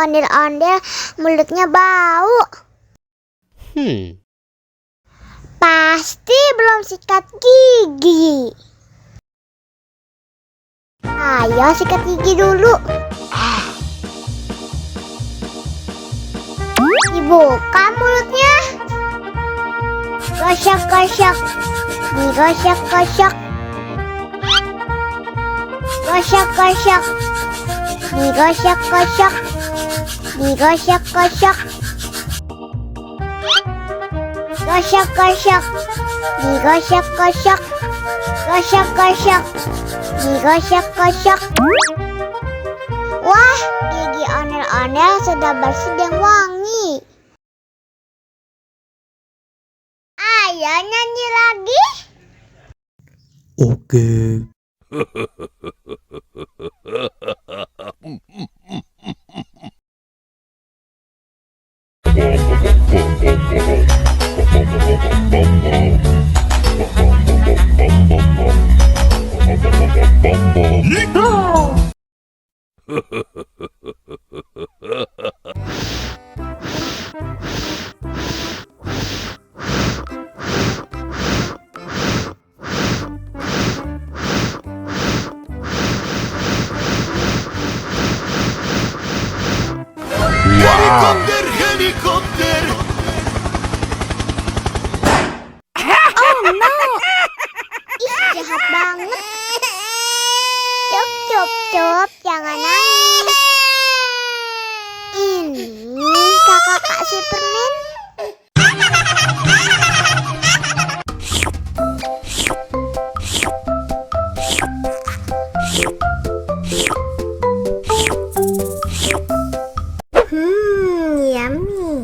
ondel-ondel, mulutnya bau. Pasti belum sikat gigi. Ayo sikat gigi dulu. Dibuka mulutnya. Gosok-gosok. Digosok-gosok. Gosok-gosok. Digosok-gosok. Digosok-gosok. Gosok-gosok. Digosok-gosok. Gosok-gosok. Digosok-gosok. Wah, gigi ondel-ondel sudah bersih dan wangi. Ayo nyanyi lagi. Oke. Helikopter, helikopter. Oh no. Ih, jahat banget. Cup, cup, cup, jangan nangis. Ini kakak Kak Superman. Yummy.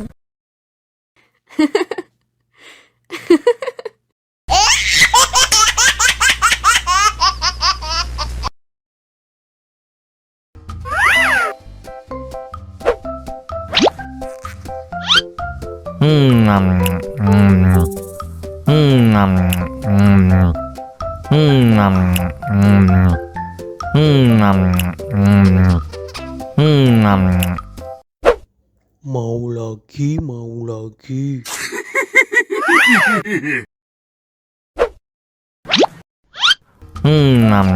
Mau lagi, mau lagi. Enak.